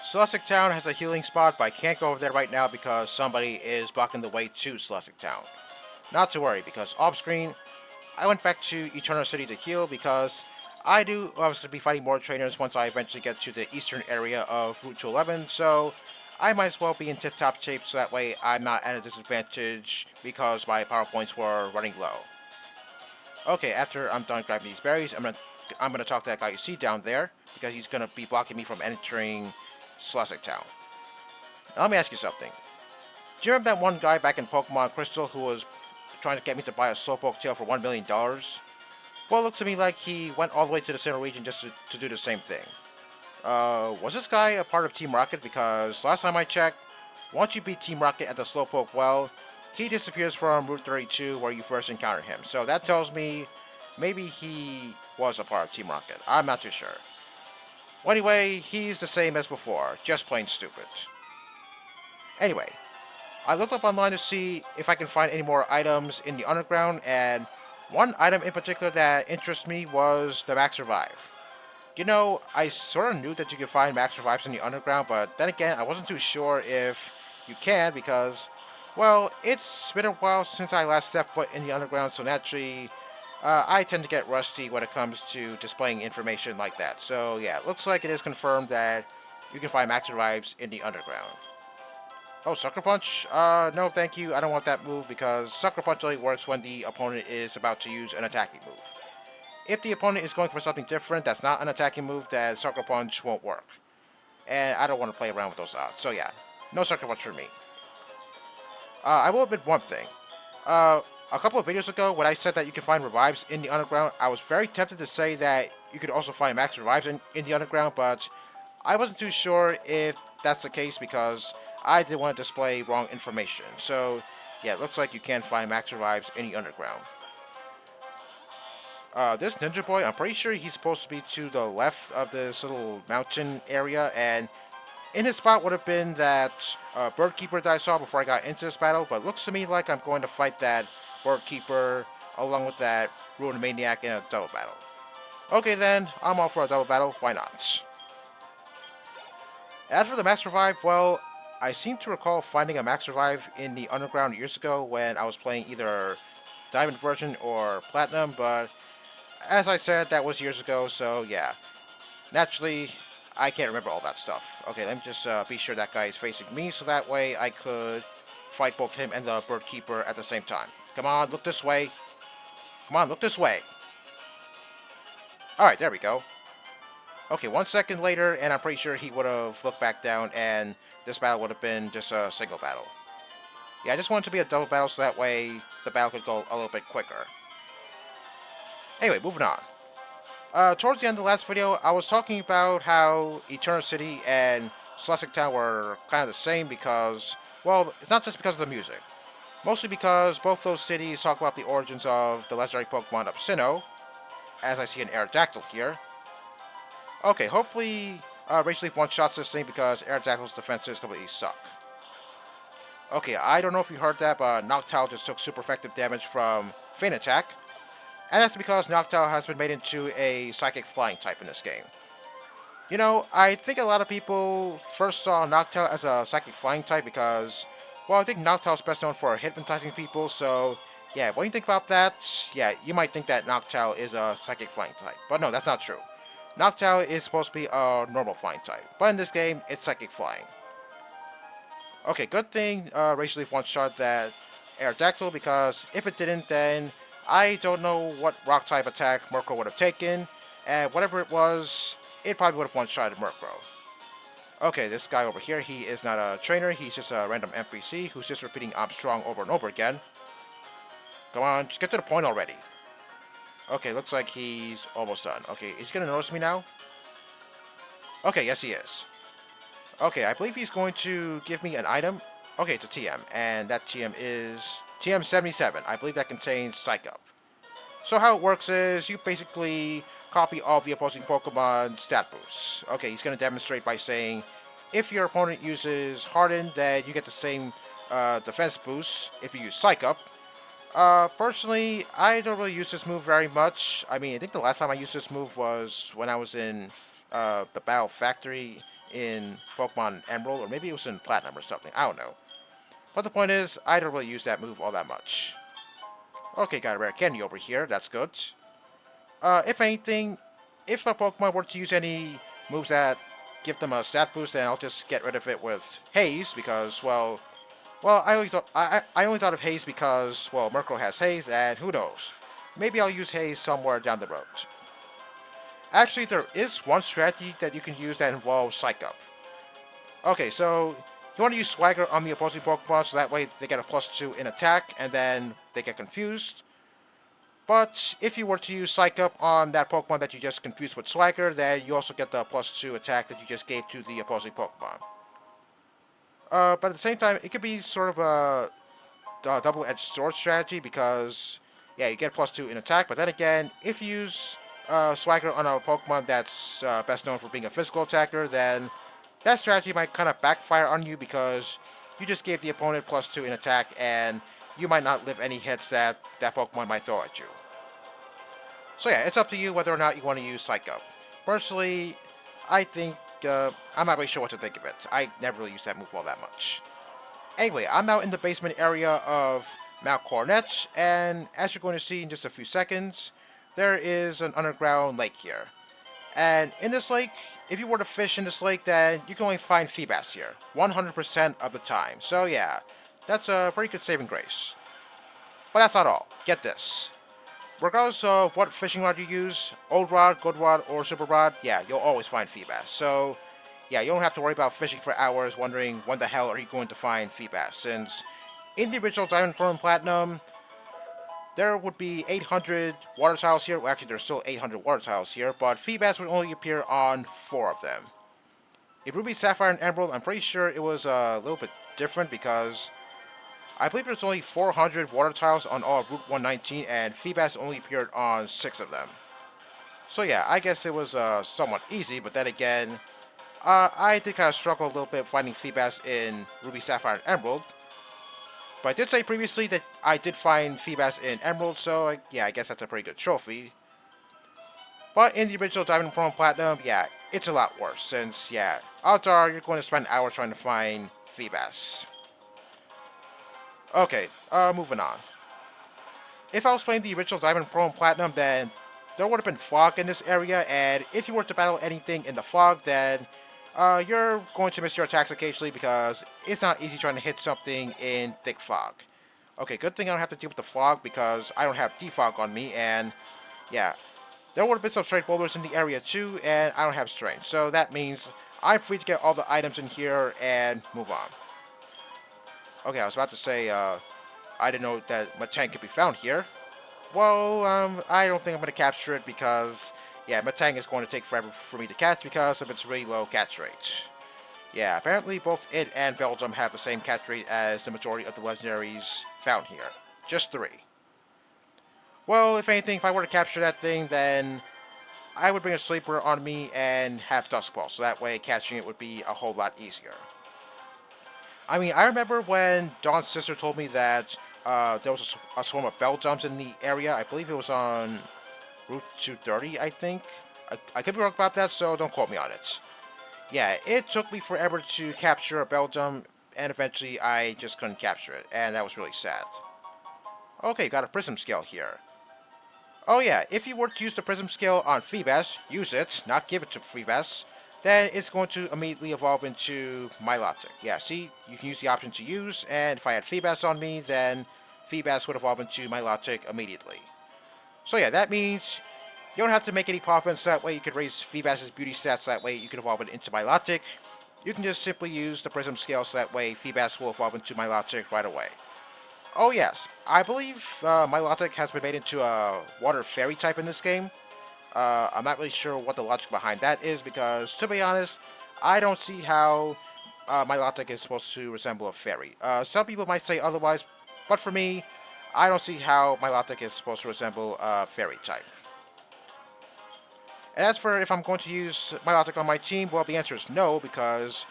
Celestic Town has a healing spot, but I can't go over there right now because somebody is blocking the way to Celestic Town. Not to worry, because off screen, I went back to Eternal City to heal because I do obviously be fighting more trainers once I eventually get to the eastern area of Route 211, so I might as well be in tip-top shape so that way I'm not at a disadvantage because my power points were running low. Okay, after I'm done grabbing these berries, I'm gonna talk to that guy you see down there because he's gonna be blocking me from entering Celestic Town. Now, let me ask you something. Do you remember that one guy back in Pokemon Crystal who was trying to get me to buy a Slowpoke tail for $1 million? Well, it looks to me like he went all the way to the Sinnoh region just to do the same thing. Was this guy a part of Team Rocket? Because last time I checked, once you beat Team Rocket at the Slowpoke well, he disappears from Route 32 where you first encountered him. So that tells me maybe he was a part of Team Rocket. I'm not too sure. Well, anyway, he's the same as before, just plain stupid. Anyway, I looked up online to see if I can find any more items in the underground, and one item in particular that interests me was the Max Revive. You know, I sort of knew that you could find Max Revives in the underground, but then again, I wasn't too sure if you can because, well, it's been a while since I last stepped foot in the underground, so naturally, I tend to get rusty when it comes to displaying information like that. So yeah, it looks like it is confirmed that you can find Max Revives in the underground. Oh, Sucker Punch? No, thank you. I don't want that move because Sucker Punch only works when the opponent is about to use an attacking move. If the opponent is going for something different that's not an attacking move, then Sucker Punch won't work. And I don't want to play around with those odds. So yeah, no Sucker Punch for me. I will admit one thing. Uh, a couple of videos ago, when I said that you can find revives in the underground, I was very tempted to say that you could also find max revives in the underground, but I wasn't too sure if that's the case because I didn't want to display wrong information. So yeah, it looks like you can find max revives in the underground. This Ninja Boy, I'm pretty sure he's supposed to be to the left of this little mountain area, and in his spot would have been that Bird Keeper that I saw before I got into this battle, but it looks to me like I'm going to fight that Bird Keeper along with that Ruined Maniac in a double battle. Okay then, I'm all for a double battle, why not? As for the Max Revive, well, I seem to recall finding a Max Revive in the Underground years ago when I was playing either Diamond version or Platinum, but as I said, that was years ago, so yeah. Naturally, I can't remember all that stuff. Okay, let me just be sure that guy is facing me, so that way I could fight both him and the Bird Keeper at the same time. Come on, look this way. Come on, look this way. Alright, there we go. Okay, 1 second later, and I'm pretty sure he would have looked back down, and this battle would have been just a single battle. Yeah, I just want it to be a double battle, so that way the battle could go a little bit quicker. Anyway, moving on. Towards the end of the last video, I was talking about how Eternal City and Celestic Town were kind of the same because, well, it's not just because of the music. Mostly because both those cities talk about the origins of the legendary Pokemon of Sinnoh, as I see an Aerodactyl here. Okay, hopefully Rage Leaf one-shots this thing because Aerodactyl's defenses completely suck. Okay, I don't know if you heard that, but Noctowl just took super effective damage from Feint Attack, and that's because Noctowl has been made into a Psychic Flying type in this game. You know, I think a lot of people first saw Noctowl as a Psychic Flying type because, well, I think Noctowl is best known for hypnotizing people, so yeah, when you think about that, yeah, you might think that Noctowl is a Psychic Flying type. But no, that's not true. Noctowl is supposed to be a normal Flying type, but in this game, it's Psychic Flying. Okay, good thing Rage Leaf one-shot that Aerodactyl because if it didn't, then I don't know what Rock-type attack Murkrow would have taken, and whatever it was, it probably would have one-shotted Murkrow. Okay, this guy over here, he is not a trainer, he's just a random NPC who's just repeating I'm strong over and over again. Come on, just get to the point already. Okay, looks like he's almost done. Okay, is he gonna notice me now? Okay, yes he is. Okay, I believe he's going to give me an item. Okay, it's a TM, and that TM is TM77. I believe that contains Psych Up. So how it works is you basically copy all the opposing Pokemon stat boosts. Okay, he's going to demonstrate by saying, if your opponent uses Harden, then you get the same defense boost if you use Psych Up. Personally, I don't really use this move very much. I mean, I think the last time I used this move was when I was in the Battle Factory in Pokemon Emerald, or maybe it was in Platinum or something. I don't know. But the point is, I don't really use that move all that much. Okay, got a rare candy over here. That's good. If anything, if a Pokemon were to use any moves that give them a stat boost, then I'll just get rid of it with Haze because, I only thought of Haze because, well, Murkrow has Haze, and who knows? Maybe I'll use Haze somewhere down the road. Actually, there is one strategy that you can use that involves Psych Up. Okay, so you want to use Swagger on the opposing Pokemon so that way they get a +2 in attack and then they get confused. But if you were to use Psych Up on that Pokemon that you just confused with Swagger, then you also get the +2 attack that you just gave to the opposing Pokemon. But at the same time, it could be sort of a double-edged sword strategy because, yeah, you get +2 in attack, but then again, if you use Swagger on a Pokemon that's best known for being a physical attacker, then that strategy might kind of backfire on you because you just gave the opponent +2 in attack and you might not live any hits that that Pokemon might throw at you. So yeah, it's up to you whether or not you want to use Psych Up. Personally, I think, I'm not really sure what to think of it. I never really used that move all that much. Anyway, I'm now in the basement area of Mount Coronet, and as you're going to see in just a few seconds, there is an underground lake here. And in this lake, if you were to fish in this lake, then you can only find Feebas here, 100% of the time. So yeah, that's a pretty good saving grace. But that's not all. Get this. Regardless of what fishing rod you use, old rod, good rod, or super rod, yeah, you'll always find Feebas. So yeah, you don't have to worry about fishing for hours wondering when the hell are you going to find Feebas, since in the original Diamond, Pearl, and Platinum, there would be 800 water tiles here. Well, actually, there's still 800 water tiles here, but Feebas would only appear on 4 of them. In Ruby, Sapphire, and Emerald, I'm pretty sure it was a little bit different because I believe there's only 400 water tiles on all of Route 119, and Feebas only appeared on 6 of them. So yeah, I guess it was somewhat easy, but then again, I did kind of struggle a little bit finding Feebas in Ruby, Sapphire, and Emerald. But I did say previously that I did find Feebas in Emerald, so yeah, I guess that's a pretty good trophy. But in the original Diamond, Pearl, and Platinum, yeah, it's a lot worse, since, yeah, odds are you're going to spend hours trying to find Feebas. Okay, moving on. If I was playing the original Diamond, Pearl, and Platinum, then there would have been fog in this area, and if you were to battle anything in the fog, then you're going to miss your attacks occasionally because it's not easy trying to hit something in thick fog. Okay, good thing I don't have to deal with the fog because I don't have defog on me, and yeah, there would have been some straight boulders in the area too, and I don't have strength, so that means I'm free to get all the items in here and move on. Okay, I was about to say, I didn't know that Metang could be found here. Well, I don't think I'm going to capture it because, yeah, Metang is going to take forever for me to catch because of its really low catch rate. Yeah, apparently both it and Belgium have the same catch rate as the majority of the legendaries found here. Just 3. Well, if anything, if I were to capture that thing, then I would bring a sleeper on me and have Duskball, so that way catching it would be a whole lot easier. I mean, I remember when Dawn's sister told me that there was a swarm of Beldums in the area. I believe it was on Route 230, I think. I could be wrong about that, so don't quote me on it. Yeah, it took me forever to capture a Beldum, and eventually I just couldn't capture it, and that was really sad. Okay, got a Prism Scale here. Oh yeah, if you were to use the Prism Scale on Feebas, use it, not give it to Feebas, then it's going to immediately evolve into Milotic. Yeah, see, you can use the option to use, and if I had Feebas on me, then Feebas would evolve into Milotic immediately. So yeah, that means you don't have to make any profits, so that way you could raise Feebas' beauty stats, so that way you could evolve it into Milotic. You can just simply use the Prism Scale, so that way Feebas will evolve into Milotic right away. Oh yes, I believe Milotic has been made into a Water Fairy type in this game. I'm not really sure what the logic behind that is because, to be honest, I don't see how Milotic is supposed to resemble a fairy. Some people might say otherwise, but for me, I don't see how Milotic is supposed to resemble a fairy type. And as for if I'm going to use Milotic on my team, well, the answer is no, because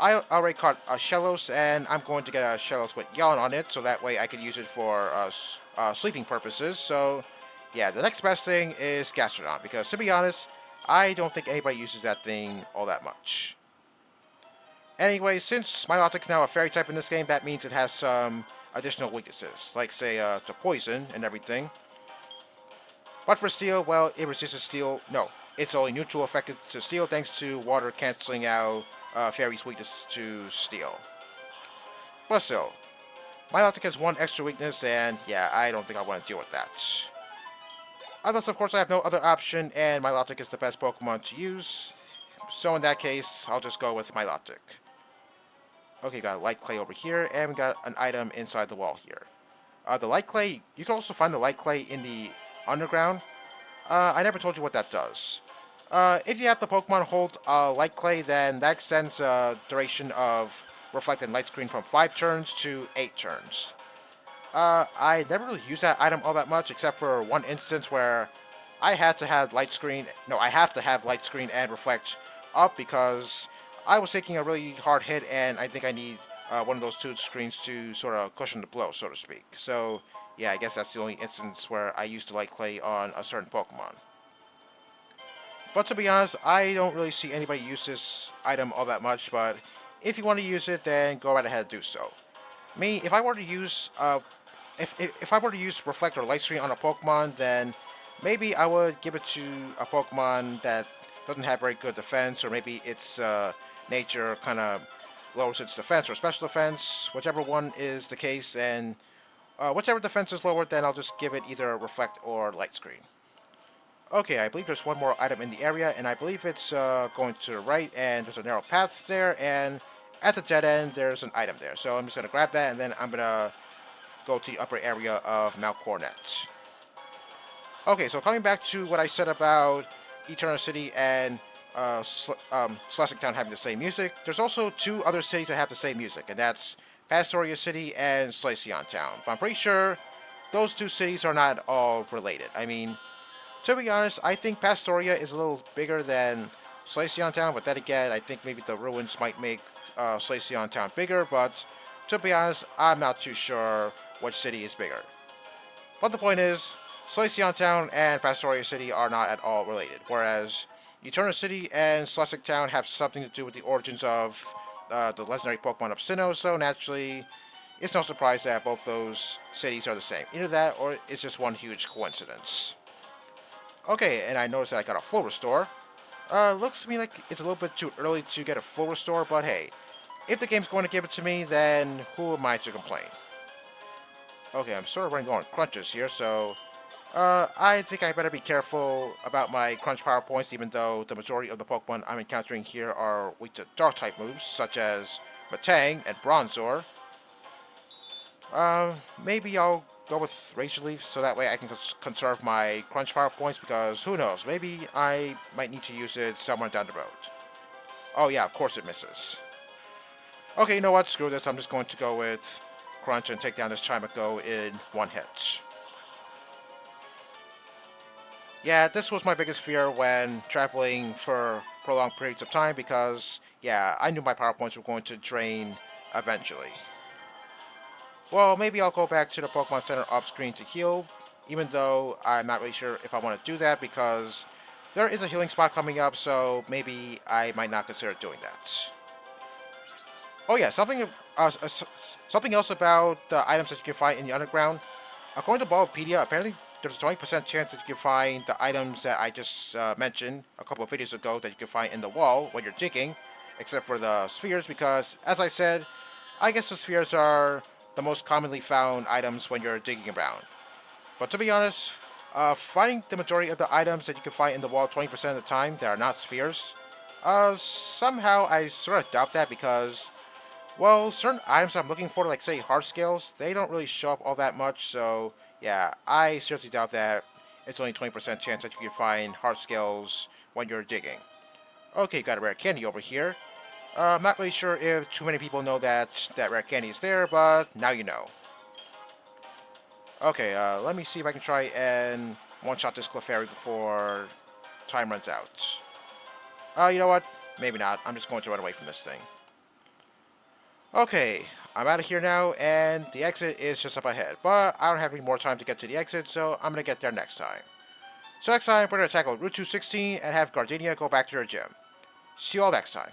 I already caught a Shellos, and I'm going to get a Shellos with Yawn on it, so that way I can use it for sleeping purposes. So yeah, the next best thing is Gastrodon, because to be honest, I don't think anybody uses that thing all that much. Anyway, since Milotic is now a fairy type in this game, that means it has some additional weaknesses, like say to poison and everything. But for steel, well, it resists steel. No, it's only neutral effective to steel thanks to water canceling out fairy's weakness to steel. But still, Milotic has one extra weakness, and yeah, I don't think I want to deal with that. Unless, of course, I have no other option, and Milotic is the best Pokemon to use. So in that case, I'll just go with Milotic. Okay, got a light clay over here, and we got an item inside the wall here. The light clay, you can also find the light clay in the underground. I never told you what that does. If you have the Pokemon hold light clay, then that extends the duration of reflected light screen from 5 turns to 8 turns. I never really used that item all that much, except for one instance where I had to have light screen. No, I have to have light screen and reflect up because I was taking a really hard hit, and I think I need one of those two screens to sort of cushion the blow, so to speak. So yeah, I guess that's the only instance where I used to light clay on a certain Pokemon. But to be honest, I don't really see anybody use this item all that much. But if you want to use it, then go right ahead and do so. Me, if I were to use if I were to use Reflect or Light Screen on a Pokemon, then maybe I would give it to a Pokemon that doesn't have very good defense, or maybe its nature kind of lowers its defense or special defense, whichever one is the case, and whichever defense is lower, then I'll just give it either Reflect or Light Screen. Okay, I believe there's one more item in the area, and I believe it's going to the right, and there's a narrow path there, and at the dead end, there's an item there. So I'm just going to grab that, and then I'm going to go to the upper area of Mount Coronet. Okay, so coming back to what I said about Eternal City and Celestic Town having the same music, there's also two other cities that have the same music, and that's Pastoria City and Slaceon Town. But I'm pretty sure those two cities are not all related. I mean, to be honest, I think Pastoria is a little bigger than Slaceon Town, but then again, I think maybe the ruins might make Slaceon Town bigger, but to be honest, I'm not too sure which city is bigger. But the point is, Slaceon Town and Pastoria City are not at all related, whereas Eternal City and Celestic Town have something to do with the origins of the legendary Pokemon of Sinnoh, so naturally, it's no surprise that both those cities are the same. Either that, or it's just one huge coincidence. Okay, and I noticed that I got a full restore. Looks to me like it's a little bit too early to get a full restore, but hey, if the game's going to give it to me, then who am I to complain? Okay, I'm sort of running low on crunches here, so I think I better be careful about my crunch power points, even though the majority of the Pokemon I'm encountering here are weak to Dark-type moves, such as Matang and Bronzor. Maybe I'll go with Razor Leaf, so that way I can conserve my crunch power points, because who knows, maybe I might need to use it somewhere down the road. Oh yeah, of course it misses. Okay, you know what, screw this, I'm just going to go with Crunch and take down this Chimago in one hit. Yeah, this was my biggest fear when traveling for prolonged periods of time, because, yeah, I knew my power points were going to drain eventually. Well, maybe I'll go back to the Pokemon Center off-screen to heal, even though I'm not really sure if I want to do that, because there is a healing spot coming up, so maybe I might not consider doing that. Oh yeah, something else about the items that you can find in the underground. According to Bulbapedia, apparently there's a 20% chance that you can find the items that I just mentioned a couple of videos ago that you can find in the wall when you're digging, except for the spheres, because, as I said, I guess the spheres are the most commonly found items when you're digging around. But to be honest, finding the majority of the items that you can find in the wall 20% of the time that are not spheres, somehow I sort of doubt that, because, well, certain items I'm looking for, like say heart scales, they don't really show up all that much, so yeah, I seriously doubt that it's only 20% chance that you can find heart scales when you're digging. Okay, got a rare candy over here. I'm not really sure if too many people know that rare candy is there, but now you know. Okay, let me see if I can try and one-shot this Clefairy before time runs out. You know what? Maybe not. I'm just going to run away from this thing. Okay, I'm out of here now, and the exit is just up ahead. But I don't have any more time to get to the exit, so I'm going to get there next time. So next time, we're going to tackle Route 216 and have Gardenia go back to her gym. See you all next time.